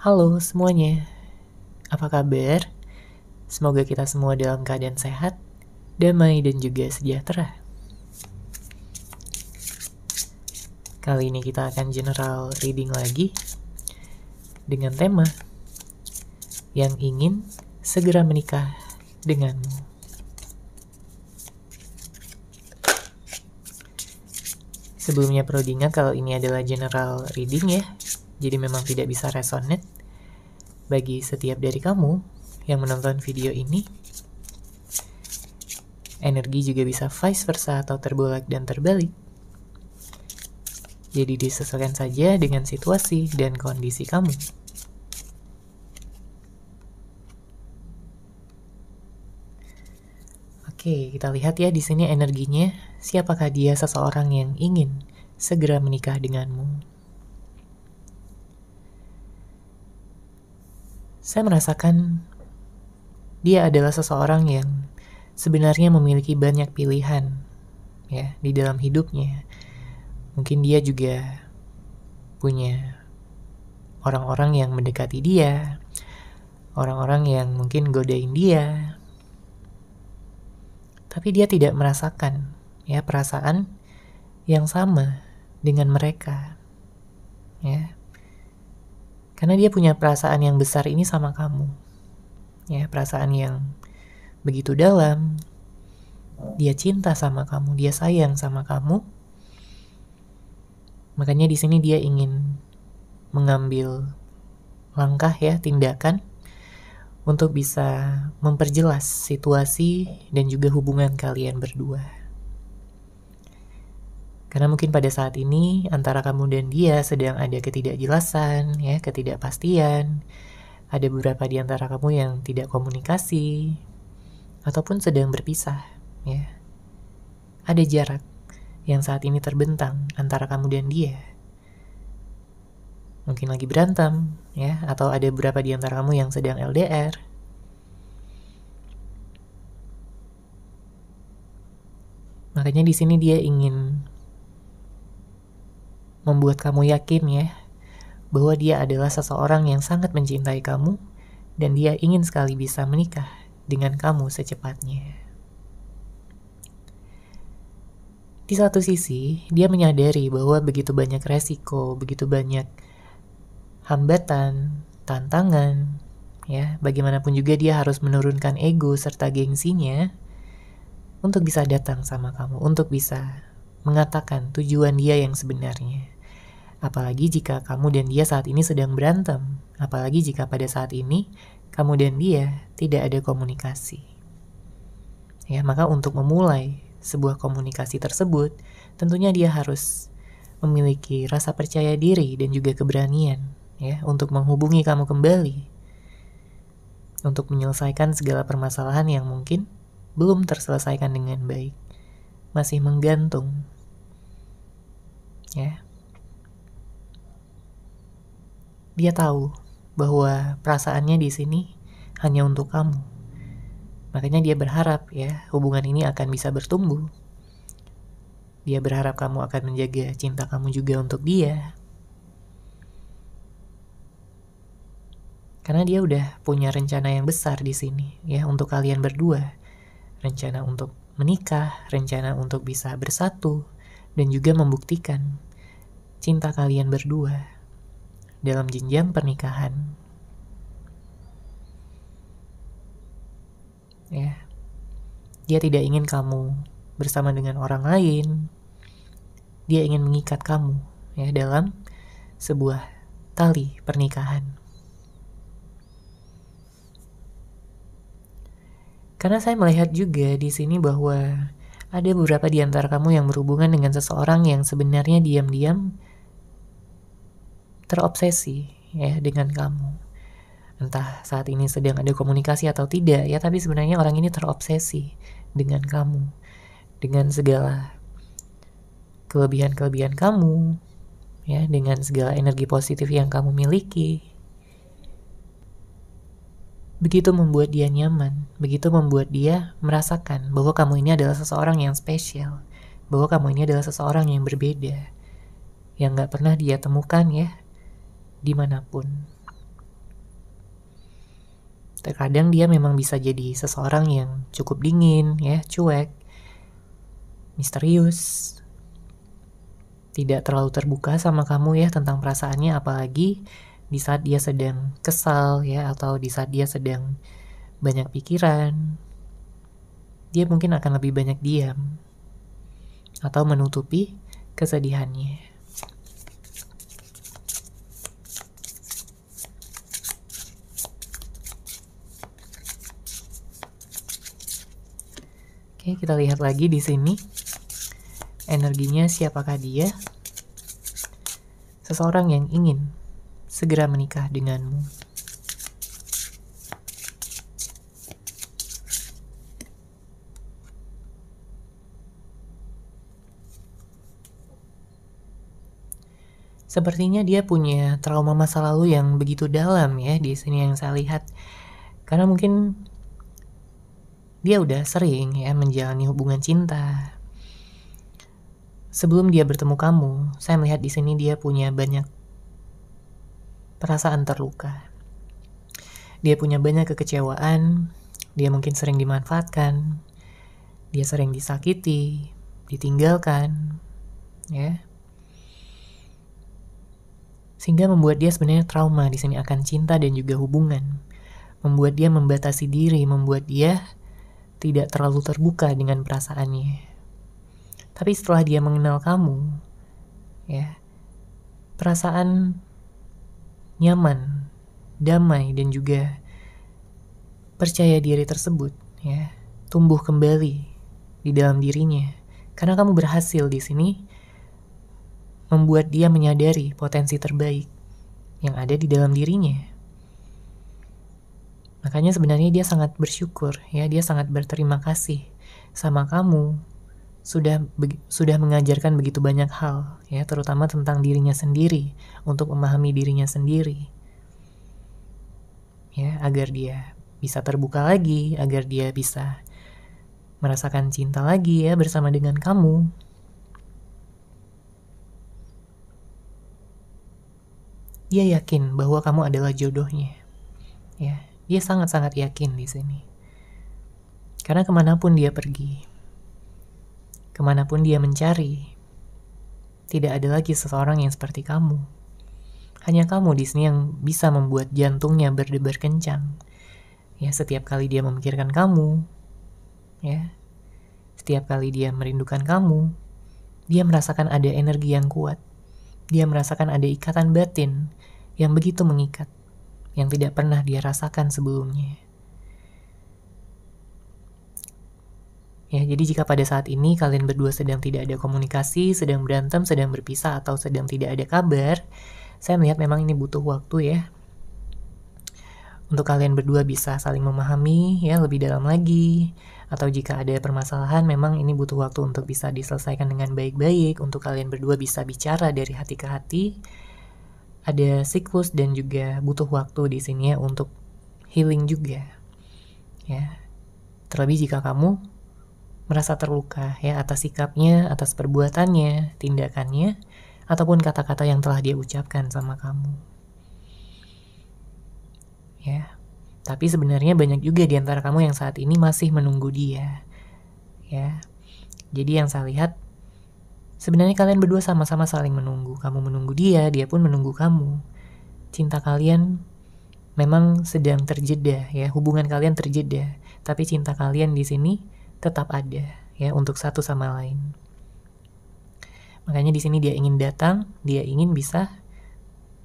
Halo semuanya, apa kabar? Semoga kita semua dalam keadaan sehat, damai, dan juga sejahtera. Kali ini kita akan general reading lagi dengan tema yang ingin segera menikah denganmu. Sebelumnya perlu diingat kalau ini adalah general reading ya, jadi memang tidak bisa resonate bagi setiap dari kamu yang menonton video ini. Energi juga bisa vice versa atau terbolak dan terbalik. Jadi disesuaikan saja dengan situasi dan kondisi kamu. Oke, kita lihat ya di sini energinya. Siapakah dia seseorang yang ingin segera menikah denganmu? Saya merasakan dia adalah seseorang yang sebenarnya memiliki banyak pilihan ya di dalam hidupnya. Mungkin dia juga punya orang-orang yang mendekati dia, orang-orang yang mungkin godain dia, tapi dia tidak merasakan ya perasaan yang sama dengan mereka ya, karena dia punya perasaan yang besar ini sama kamu ya, perasaan yang begitu dalam. Dia cinta sama kamu, dia sayang sama kamu. Makanya di sini dia ingin mengambil langkah ya, tindakan untuk bisa memperjelas situasi dan juga hubungan kalian berdua. Karena mungkin pada saat ini antara kamu dan dia sedang ada ketidakjelasan ya, ketidakpastian. Ada beberapa di antara kamu yang tidak komunikasi ataupun sedang berpisah ya. Ada jarak yang saat ini terbentang antara kamu dan dia. Mungkin lagi berantem ya, atau ada beberapa di antara kamu yang sedang LDR. Makanya di sini dia ingin membuat kamu yakin ya, bahwa dia adalah seseorang yang sangat mencintai kamu dan dia ingin sekali bisa menikah dengan kamu secepatnya. Di satu sisi, dia menyadari bahwa begitu banyak resiko, begitu banyak hambatan, tantangan, ya, bagaimanapun juga dia harus menurunkan ego serta gengsinya untuk bisa datang sama kamu, untuk bisa mengatakan tujuan dia yang sebenarnya. Apalagi jika kamu dan dia saat ini sedang berantem, apalagi jika pada saat ini kamu dan dia tidak ada komunikasi. Ya, maka untuk memulai sebuah komunikasi tersebut, tentunya dia harus memiliki rasa percaya diri dan juga keberanian ya untuk menghubungi kamu kembali, untuk menyelesaikan segala permasalahan yang mungkin belum terselesaikan dengan baik, masih menggantung ya. Dia tahu bahwa perasaannya di sini hanya untuk kamu. Makanya dia berharap ya hubungan ini akan bisa bertumbuh. Dia berharap kamu akan menjaga cinta kamu juga untuk dia. Karena dia udah punya rencana yang besar di sini ya untuk kalian berdua. Rencana untuk menikah, rencana untuk bisa bersatu dan juga membuktikan cinta kalian berdua dalam jenjang pernikahan. Ya. Dia tidak ingin kamu bersama dengan orang lain. Dia ingin mengikat kamu ya dalam sebuah tali pernikahan. Karena saya melihat juga di sini bahwa ada beberapa di antara kamu yang berhubungan dengan seseorang yang sebenarnya diam-diam terobsesi ya dengan kamu. Entah saat ini sedang ada komunikasi atau tidak ya, tapi sebenarnya orang ini terobsesi dengan kamu, dengan segala kelebihan-kelebihan kamu ya, dengan segala energi positif yang kamu miliki. Begitu membuat dia nyaman, begitu membuat dia merasakan bahwa kamu ini adalah seseorang yang spesial, bahwa kamu ini adalah seseorang yang berbeda, yang gak pernah dia temukan ya dimanapun. Terkadang dia memang bisa jadi seseorang yang cukup dingin, ya, cuek, misterius, tidak terlalu terbuka sama kamu ya tentang perasaannya, apalagi di saat dia sedang kesal ya, atau di saat dia sedang banyak pikiran. Dia mungkin akan lebih banyak diam atau menutupi kesedihannya. Oke, kita lihat lagi di sini. Energinya siapakah dia? Seseorang yang ingin segera menikah denganmu. Sepertinya dia punya trauma masa lalu yang begitu dalam ya di sini yang saya lihat. Karena mungkin dia udah sering ya menjalani hubungan cinta. Sebelum dia bertemu kamu, saya melihat di sini dia punya banyak perasaan terluka. Dia punya banyak kekecewaan, dia mungkin sering dimanfaatkan, dia sering disakiti, ditinggalkan, ya. Sehingga membuat dia sebenarnya trauma di sini akan cinta dan juga hubungan. Membuat dia membatasi diri, membuat dia tidak terlalu terbuka dengan perasaannya. Tapi setelah dia mengenal kamu, ya, perasaan nyaman, damai, dan juga percaya diri tersebut, ya, tumbuh kembali di dalam dirinya. Karena kamu berhasil di sini membuat dia menyadari potensi terbaik yang ada di dalam dirinya. Makanya sebenarnya dia sangat bersyukur, ya, dia sangat berterima kasih sama kamu sudah mengajarkan begitu banyak hal, ya, terutama tentang dirinya sendiri, untuk memahami dirinya sendiri, ya, agar dia bisa terbuka lagi, agar dia bisa merasakan cinta lagi ya bersama dengan kamu. Dia yakin bahwa kamu adalah jodohnya, ya. Dia sangat-sangat yakin di sini. Karena kemanapun dia pergi, kemanapun dia mencari, tidak ada lagi seseorang yang seperti kamu. Hanya kamu di sini yang bisa membuat jantungnya berdebar kencang. Ya, setiap kali dia memikirkan kamu, ya, setiap kali dia merindukan kamu, dia merasakan ada energi yang kuat. Dia merasakan ada ikatan batin yang begitu mengikat, yang tidak pernah dia rasakan sebelumnya. Ya, jadi jika pada saat ini kalian berdua sedang tidak ada komunikasi, sedang berantem, sedang berpisah, atau sedang tidak ada kabar, saya melihat memang ini butuh waktu ya, untuk kalian berdua bisa saling memahami ya lebih dalam lagi. Atau jika ada permasalahan, memang ini butuh waktu untuk bisa diselesaikan dengan baik-baik, untuk kalian berdua bisa bicara dari hati ke hati. Ada siklus dan juga butuh waktu di sini ya untuk healing juga. Ya. Terlebih jika kamu merasa terluka ya atas sikapnya, atas perbuatannya, tindakannya, ataupun kata-kata yang telah dia ucapkan sama kamu. Ya. Tapi sebenarnya banyak juga di antara kamu yang saat ini masih menunggu dia. Ya. Jadi yang saya lihat, sebenarnya kalian berdua sama-sama saling menunggu. Kamu menunggu dia pun menunggu kamu. Cinta kalian memang sedang terjeda ya, hubungan kalian terjeda. Tapi cinta kalian di sini tetap ada ya untuk satu sama lain. Makanya di sini dia ingin datang, dia ingin bisa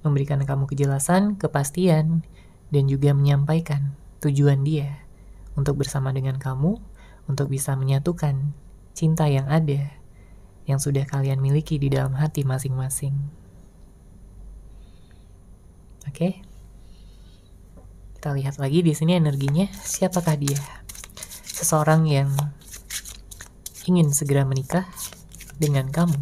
memberikan kamu kejelasan, kepastian, dan juga menyampaikan tujuan dia untuk bersama dengan kamu, untuk bisa menyatukan cinta yang ada, yang sudah kalian miliki di dalam hati masing-masing. Oke? Kita lihat lagi di sini energinya, siapakah dia? Seseorang yang ingin segera menikah dengan kamu.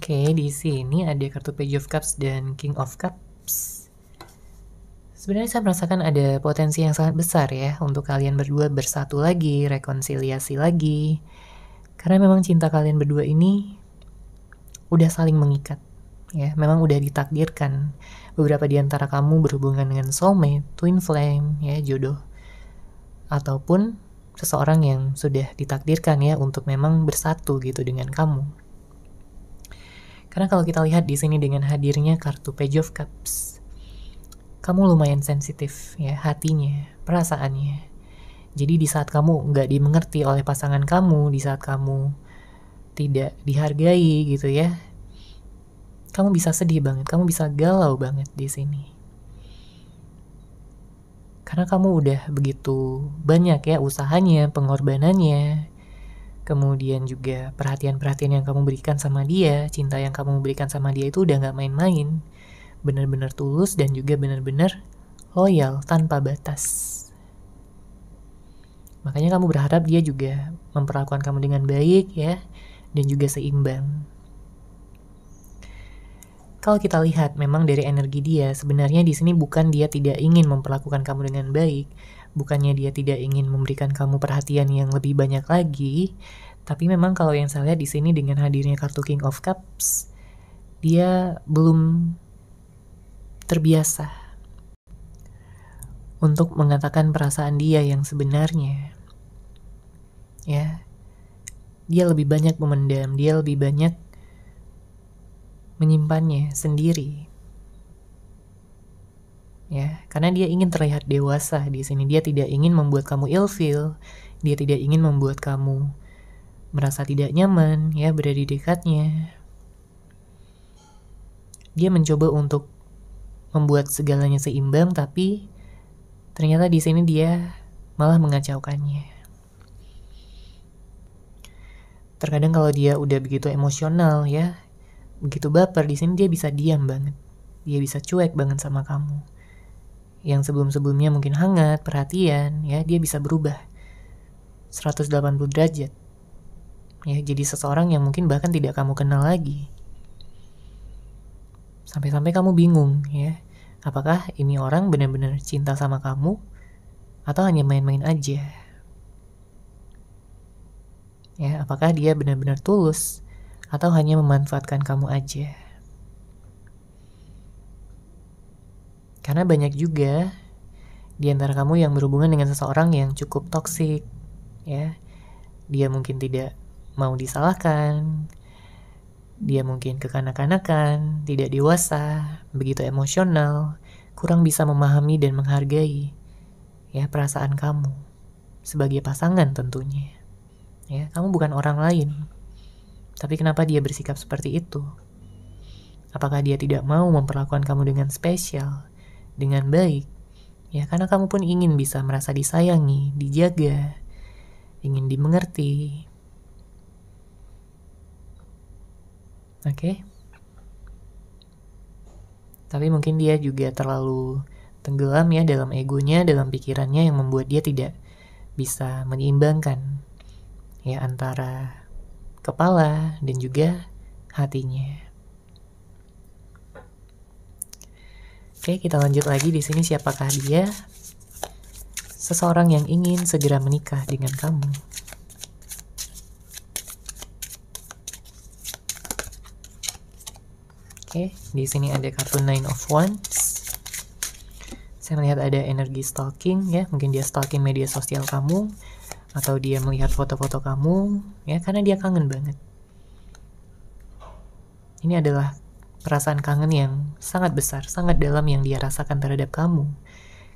Oke, di sini ada kartu Page of Cups dan King of Cups. Sebenarnya saya merasakan ada potensi yang sangat besar ya untuk kalian berdua bersatu lagi, rekonsiliasi lagi. Karena memang cinta kalian berdua ini udah saling mengikat. Ya, memang udah ditakdirkan. Beberapa di antara kamu berhubungan dengan soulmate, twin flame, ya, jodoh. Ataupun seseorang yang sudah ditakdirkan ya untuk memang bersatu gitu dengan kamu. Karena kalau kita lihat di sini dengan hadirnya kartu Page of Cups, kamu lumayan sensitif ya hatinya, perasaannya. Jadi di saat kamu nggak dimengerti oleh pasangan kamu, di saat kamu tidak dihargai gitu ya, kamu bisa sedih banget, kamu bisa galau banget di sini. Karena kamu udah begitu banyak ya usahanya, pengorbanannya, kemudian juga perhatian-perhatian yang kamu berikan sama dia, cinta yang kamu berikan sama dia itu udah gak main-main. Benar-benar tulus dan juga benar-benar loyal tanpa batas. Makanya kamu berharap dia juga memperlakukan kamu dengan baik ya, dan juga seimbang. Kalau kita lihat memang dari energi dia, sebenarnya di sini bukan dia tidak ingin memperlakukan kamu dengan baik, bukannya dia tidak ingin memberikan kamu perhatian yang lebih banyak lagi, tapi memang kalau yang saya lihat di sini dengan hadirnya kartu King of Cups, dia belum terbiasa untuk mengatakan perasaan dia yang sebenarnya. Ya. Dia lebih banyak memendam, dia lebih banyak menyimpannya sendiri. Ya, karena dia ingin terlihat dewasa di sini. Dia tidak ingin membuat kamu ilfeel, dia tidak ingin membuat kamu merasa tidak nyaman ya berada di dekatnya. Dia mencoba untuk membuat segalanya seimbang, tapi ternyata di sini dia malah mengacaukannya. Terkadang kalau dia udah begitu emosional ya, begitu baper, di sini dia bisa diam banget. Dia bisa cuek banget sama kamu. Yang sebelum-sebelumnya mungkin hangat, perhatian, ya, dia bisa berubah 180 derajat. Ya, jadi seseorang yang mungkin bahkan tidak kamu kenal lagi. Sampai-sampai kamu bingung, ya. Apakah ini orang benar-benar cinta sama kamu atau hanya main-main aja? Ya, apakah dia benar-benar tulus atau hanya memanfaatkan kamu aja? Karena banyak juga di antara kamu yang berhubungan dengan seseorang yang cukup toksik, ya. Dia mungkin tidak mau disalahkan, dia mungkin kekanak-kanakan, tidak dewasa, begitu emosional, kurang bisa memahami dan menghargai ya perasaan kamu sebagai pasangan tentunya. Ya, kamu bukan orang lain. Tapi kenapa dia bersikap seperti itu? Apakah dia tidak mau memperlakukan kamu dengan spesial, dengan baik? Ya, karena kamu pun ingin bisa merasa disayangi, dijaga, ingin dimengerti. Oke? Tapi mungkin dia juga terlalu tenggelam ya dalam egonya, dalam pikirannya yang membuat dia tidak bisa menyeimbangkan ya antara kepala dan juga hatinya. Oke, kita lanjut lagi di sini. Siapakah dia? Seseorang yang ingin segera menikah dengan kamu. Oke, di sini ada kartu Nine of Wands. Saya melihat ada energi stalking ya, mungkin dia stalking media sosial kamu atau dia melihat foto-foto kamu ya karena dia kangen banget. Ini adalah perasaan kangen yang sangat besar, sangat dalam yang dia rasakan terhadap kamu.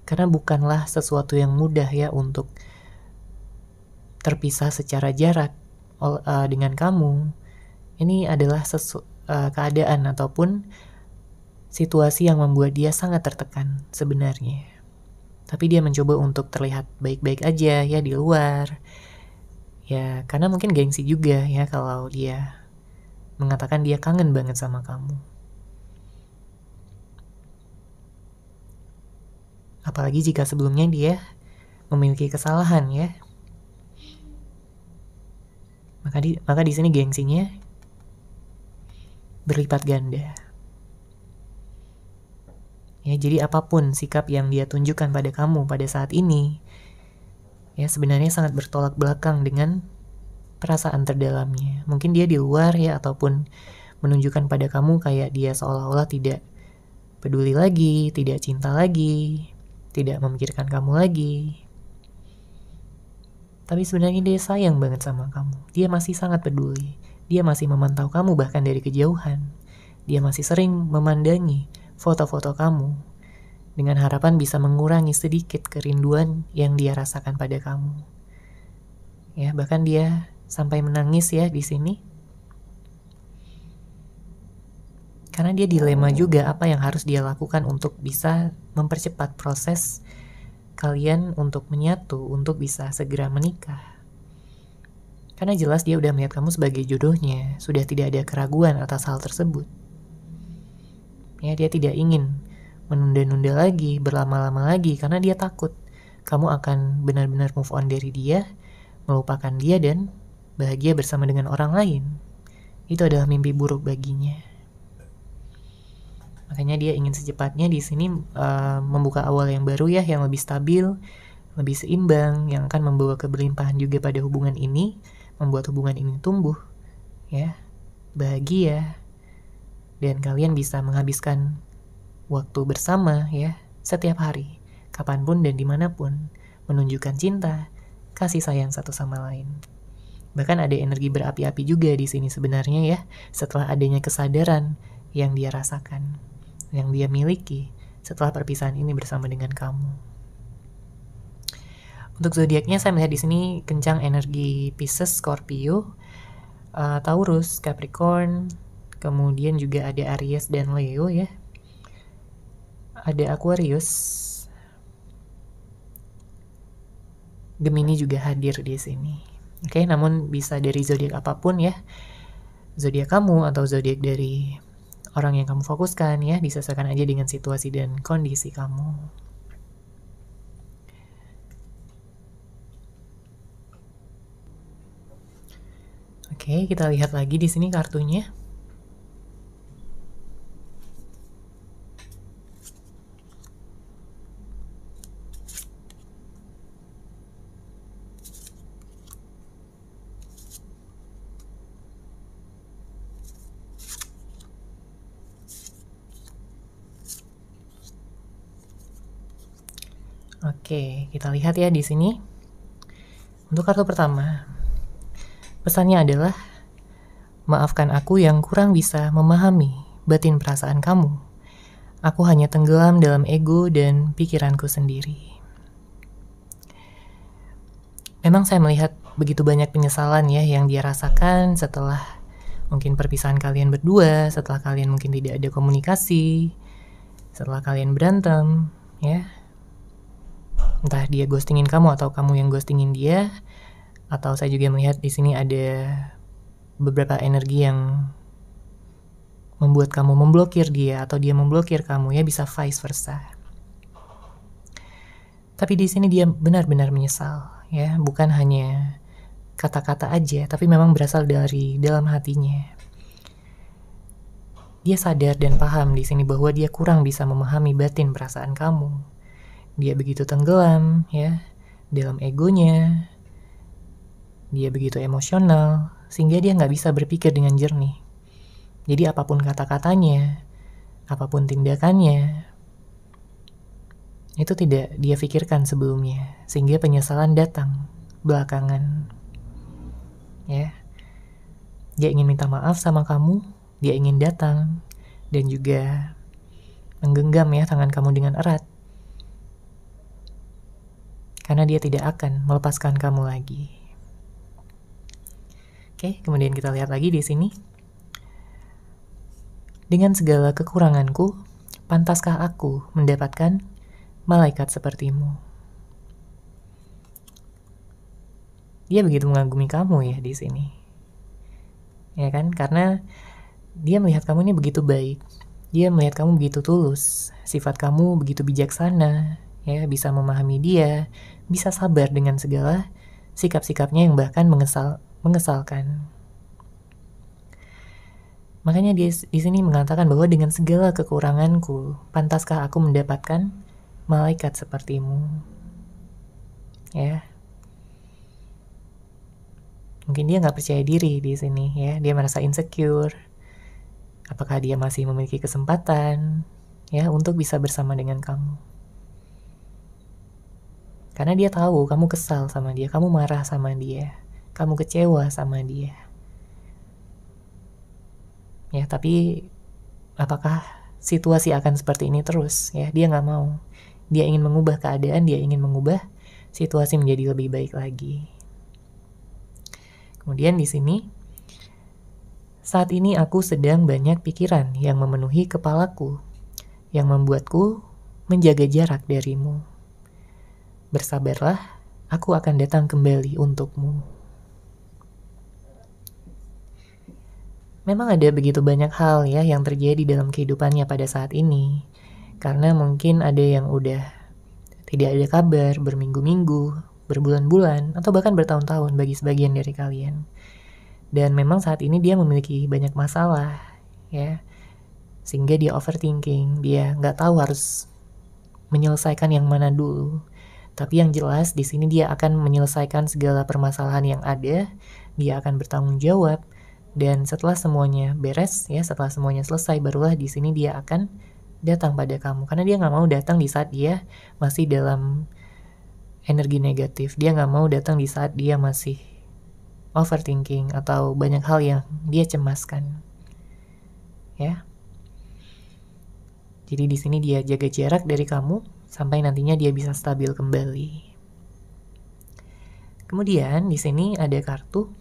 Karena bukanlah sesuatu yang mudah ya untuk terpisah secara jarak dengan kamu. Ini adalah keadaan ataupun situasi yang membuat dia sangat tertekan sebenarnya. Tapi dia mencoba untuk terlihat baik-baik aja ya di luar. Ya, karena mungkin gengsi juga ya kalau dia mengatakan dia kangen banget sama kamu. Apalagi jika sebelumnya dia memiliki kesalahan ya. Maka di sini gengsinya berlipat ganda. Ya, jadi apapun sikap yang dia tunjukkan pada kamu pada saat ini, ya sebenarnya sangat bertolak belakang dengan perasaan terdalamnya. Mungkin dia di luar ya, ataupun menunjukkan pada kamu kayak dia seolah-olah tidak peduli lagi, tidak cinta lagi, tidak memikirkan kamu lagi. Tapi sebenarnya dia sayang banget sama kamu. Dia masih sangat peduli. Dia masih memantau kamu bahkan dari kejauhan. Dia masih sering memandangi foto-foto kamu dengan harapan bisa mengurangi sedikit kerinduan yang dia rasakan pada kamu. Ya, bahkan dia sampai menangis ya di sini. Karena dia dilema juga apa yang harus dia lakukan untuk bisa mempercepat proses kalian untuk menyatu, untuk bisa segera menikah. Karena jelas dia udah melihat kamu sebagai jodohnya, sudah tidak ada keraguan atas hal tersebut. Ya, dia tidak ingin menunda-nunda lagi, berlama-lama lagi, karena dia takut kamu akan benar-benar move on dari dia, melupakan dia dan bahagia bersama dengan orang lain. Itu adalah mimpi buruk baginya. Makanya dia ingin secepatnya di sini membuka awal yang baru ya, yang lebih stabil, lebih seimbang, yang akan membawa keberlimpahan juga pada hubungan ini, membuat hubungan ini tumbuh, ya, bahagia, dan kalian bisa menghabiskan waktu bersama ya setiap hari, kapanpun dan dimanapun, menunjukkan cinta, kasih sayang satu sama lain. Bahkan ada energi berapi-api juga di sini sebenarnya ya, setelah adanya kesadaran yang dia rasakan, yang dia miliki setelah perpisahan ini bersama dengan kamu. Untuk zodiaknya saya melihat di sini kencang energi Pisces, Scorpio, Taurus, Capricorn, kemudian juga ada Aries dan Leo ya. Ada Aquarius, Gemini juga hadir di sini. Oke, namun bisa dari zodiak apapun ya. Zodiak kamu atau zodiak dari orang yang kamu fokuskan ya, disesuaikan aja dengan situasi dan kondisi kamu. Oke, kita lihat lagi di sini kartunya. Oke, kita lihat ya di sini. Untuk kartu pertama, pesannya adalah, maafkan aku yang kurang bisa memahami batin perasaan kamu. Aku hanya tenggelam dalam ego dan pikiranku sendiri. Memang saya melihat begitu banyak penyesalan ya yang dia rasakan setelah mungkin perpisahan kalian berdua, setelah kalian mungkin tidak ada komunikasi, setelah kalian berantem, ya. Entah dia ghostingin kamu atau kamu yang ghostingin dia, atau saya juga melihat di sini ada beberapa energi yang membuat kamu memblokir dia atau dia memblokir kamu ya, bisa vice versa. Tapi di sini dia benar-benar menyesal ya, bukan hanya kata-kata aja, tapi memang berasal dari dalam hatinya. Dia sadar dan paham di sini bahwa dia kurang bisa memahami batin perasaan kamu. Dia begitu tenggelam ya dalam egonya. Dia begitu emosional sehingga dia nggak bisa berpikir dengan jernih. Jadi apapun kata-katanya, apapun tindakannya, itu tidak dia pikirkan sebelumnya, sehingga penyesalan datang belakangan. Ya, dia ingin minta maaf sama kamu, dia ingin datang dan juga menggenggam ya tangan kamu dengan erat, karena dia tidak akan melepaskan kamu lagi. Oke, kemudian kita lihat lagi di sini. Dengan segala kekuranganku, pantaskah aku mendapatkan malaikat sepertimu? Dia begitu mengagumi kamu ya di sini. Ya kan? Karena dia melihat kamu ini begitu baik. Dia melihat kamu begitu tulus. Sifat kamu begitu bijaksana, ya, bisa memahami dia, bisa sabar dengan segala sikap-sikapnya yang bahkan mengesalkan. Makanya dia di sini mengatakan bahwa dengan segala kekuranganku, pantaskah aku mendapatkan malaikat sepertimu? Ya, mungkin dia nggak percaya diri di sini ya, dia merasa insecure. Apakah dia masih memiliki kesempatan ya untuk bisa bersama dengan kamu? Karena dia tahu kamu kesal sama dia, kamu marah sama dia, kamu kecewa sama dia. Ya, tapi apakah situasi akan seperti ini terus? Ya, dia nggak mau. Dia ingin mengubah keadaan, dia ingin mengubah situasi menjadi lebih baik lagi. Kemudian di sini, saat ini aku sedang banyak pikiran yang memenuhi kepalaku, yang membuatku menjaga jarak darimu. Bersabarlah, aku akan datang kembali untukmu. Memang ada begitu banyak hal ya yang terjadi dalam kehidupannya pada saat ini. Karena mungkin ada yang udah tidak ada kabar berminggu-minggu, berbulan-bulan, atau bahkan bertahun-tahun bagi sebagian dari kalian. Dan memang saat ini dia memiliki banyak masalah ya. Sehingga dia overthinking, dia nggak tahu harus menyelesaikan yang mana dulu. Tapi yang jelas di sini dia akan menyelesaikan segala permasalahan yang ada, dia akan bertanggung jawab, dan setelah semuanya beres ya, setelah semuanya selesai, barulah di sini dia akan datang pada kamu. Karena dia nggak mau datang di saat dia masih dalam energi negatif, dia nggak mau datang di saat dia masih overthinking atau banyak hal yang dia cemaskan. Ya. Jadi di sini dia jaga jarak dari kamu sampai nantinya dia bisa stabil kembali. Kemudian di sini ada kartu,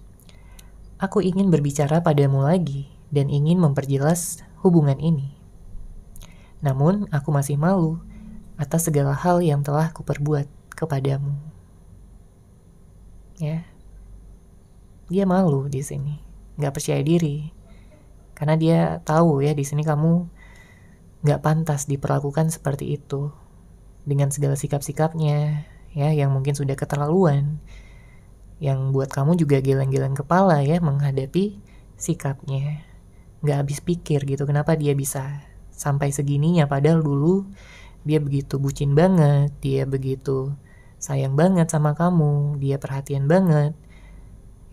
aku ingin berbicara padamu lagi dan ingin memperjelas hubungan ini. Namun aku masih malu atas segala hal yang telah kuperbuat kepadamu. Ya, dia malu di sini, nggak percaya diri, karena dia tahu ya di sini kamu nggak pantas diperlakukan seperti itu dengan segala sikap-sikapnya ya yang mungkin sudah keterlaluan, yang buat kamu juga geleng-geleng kepala ya menghadapi sikapnya. Nggak habis pikir gitu kenapa dia bisa sampai segininya, padahal dulu dia begitu bucin banget, dia begitu sayang banget sama kamu, dia perhatian banget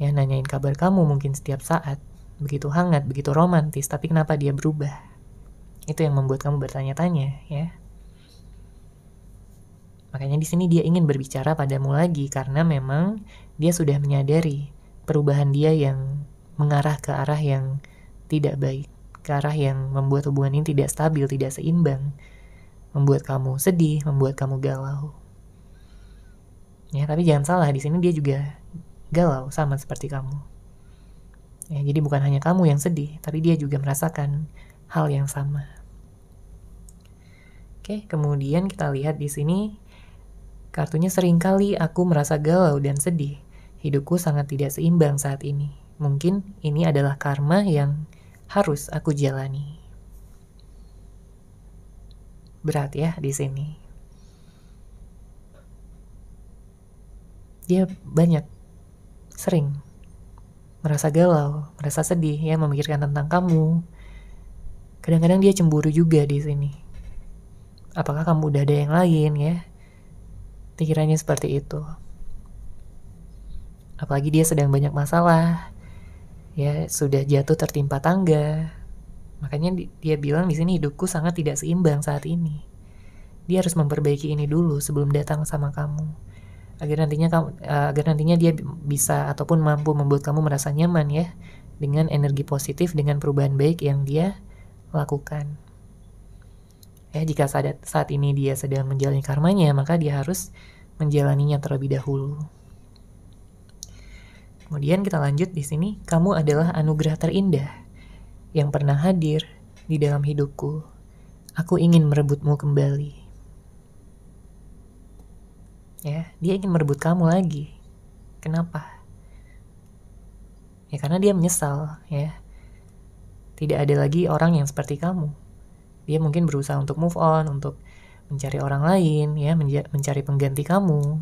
ya, nanyain kabar kamu mungkin setiap saat, begitu hangat, begitu romantis, tapi kenapa dia berubah? Itu yang membuat kamu bertanya-tanya ya. Makanya di sini dia ingin berbicara padamu lagi karena memang dia sudah menyadari perubahan dia yang mengarah ke arah yang tidak baik, ke arah yang membuat hubungan ini tidak stabil, tidak seimbang, membuat kamu sedih, membuat kamu galau. Ya, tapi jangan salah, di sini dia juga galau sama seperti kamu. Ya, jadi bukan hanya kamu yang sedih, tapi dia juga merasakan hal yang sama. Oke, kemudian kita lihat di sini kartunya, seringkali aku merasa galau dan sedih. Hidupku sangat tidak seimbang saat ini. Mungkin ini adalah karma yang harus aku jalani. Berat ya di sini. Dia sering merasa galau, merasa sedih ya, memikirkan tentang kamu. Kadang-kadang dia cemburu juga di sini. Apakah kamu udah ada yang lain ya? Pikirannya seperti itu. Apalagi dia sedang banyak masalah, ya sudah jatuh tertimpa tangga. Makanya dia bilang di sini hidupku sangat tidak seimbang saat ini. Dia harus memperbaiki ini dulu sebelum datang sama kamu, agar nantinya dia bisa ataupun mampu membuat kamu merasa nyaman ya dengan energi positif, dengan perubahan baik yang dia lakukan. Ya, jika saat ini dia sedang menjalani karmanya, maka dia harus menjalaninya terlebih dahulu. Kemudian kita lanjut di sini, kamu adalah anugerah terindah yang pernah hadir di dalam hidupku. Aku ingin merebutmu kembali. Ya, dia ingin merebut kamu lagi. Kenapa? Ya karena dia menyesal ya. Tidak ada lagi orang yang seperti kamu. Dia mungkin berusaha untuk move on, untuk mencari orang lain, ya, mencari pengganti kamu.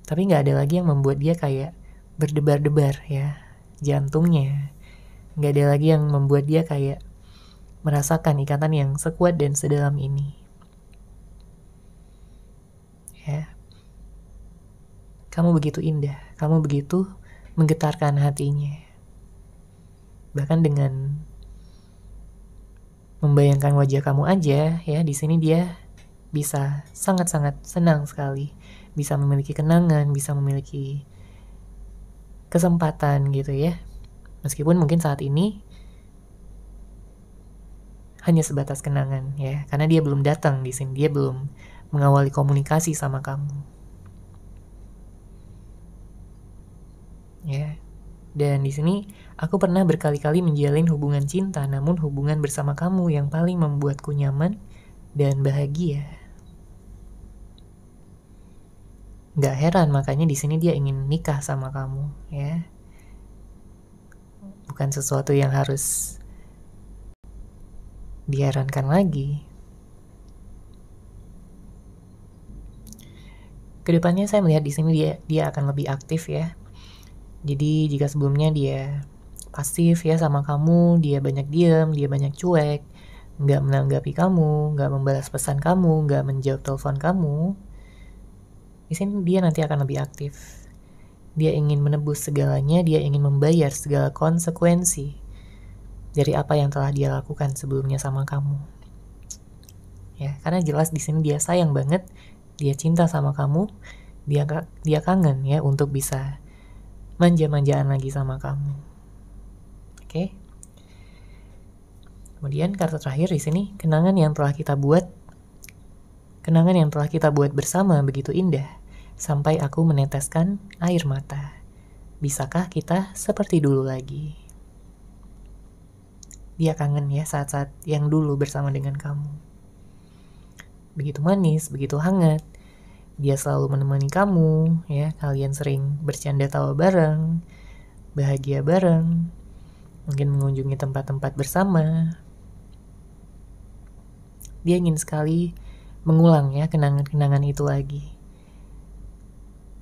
Tapi nggak ada lagi yang membuat dia kayak berdebar-debar ya, jantungnya. Nggak ada lagi yang membuat dia kayak merasakan ikatan yang sekuat dan sedalam ini. Ya, kamu begitu indah, kamu begitu menggetarkan hatinya. Bahkan dengan membayangkan wajah kamu aja, ya di sini dia bisa sangat-sangat senang sekali, bisa memiliki kenangan, bisa memiliki kesempatan gitu ya. Meskipun mungkin saat ini hanya sebatas kenangan ya, karena dia belum datang di sini, dia belum mengawali komunikasi sama kamu. Ya. Dan di sini aku pernah berkali-kali menjalin hubungan cinta, namun hubungan bersama kamu yang paling membuatku nyaman dan bahagia. Gak heran makanya di sini dia ingin nikah sama kamu, ya. Bukan sesuatu yang harus diherankan lagi. Kedepannya saya melihat di sini dia akan lebih aktif ya. Jadi jika sebelumnya dia pasif ya sama kamu, dia banyak diam, dia banyak cuek, nggak menanggapi kamu, nggak membalas pesan kamu, nggak menjawab telepon kamu, di sini dia nanti akan lebih aktif. Dia ingin menebus segalanya, dia ingin membayar segala konsekuensi dari apa yang telah dia lakukan sebelumnya sama kamu. Ya, karena jelas di sini dia sayang banget, dia cinta sama kamu, dia kangen ya untuk bisa manja-manjaan lagi sama kamu. Oke. Kemudian kartu terakhir di sini, kenangan yang telah kita buat bersama begitu indah, sampai aku meneteskan air mata. Bisakah kita seperti dulu lagi? Dia kangen ya saat-saat yang dulu bersama dengan kamu. Begitu manis, begitu hangat. Dia selalu menemani kamu, ya. Kalian sering bercanda tawa bareng, bahagia bareng, mungkin mengunjungi tempat-tempat bersama. Dia ingin sekali mengulang ya kenangan-kenangan itu lagi.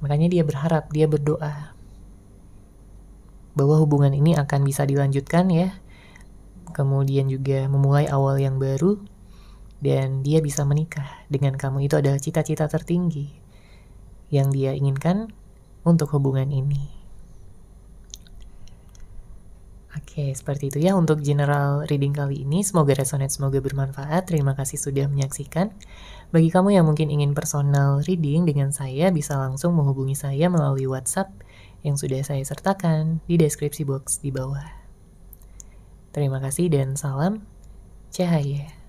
Makanya dia berharap, dia berdoa bahwa hubungan ini akan bisa dilanjutkan ya. Kemudian juga memulai awal yang baru. Dan dia bisa menikah dengan kamu. Itu adalah cita-cita tertinggi yang dia inginkan untuk hubungan ini. Oke, seperti itu ya untuk general reading kali ini. Semoga resonate, semoga bermanfaat. Terima kasih sudah menyaksikan. Bagi kamu yang mungkin ingin personal reading dengan saya, bisa langsung menghubungi saya melalui WhatsApp yang sudah saya sertakan di deskripsi box di bawah. Terima kasih dan salam cahaya.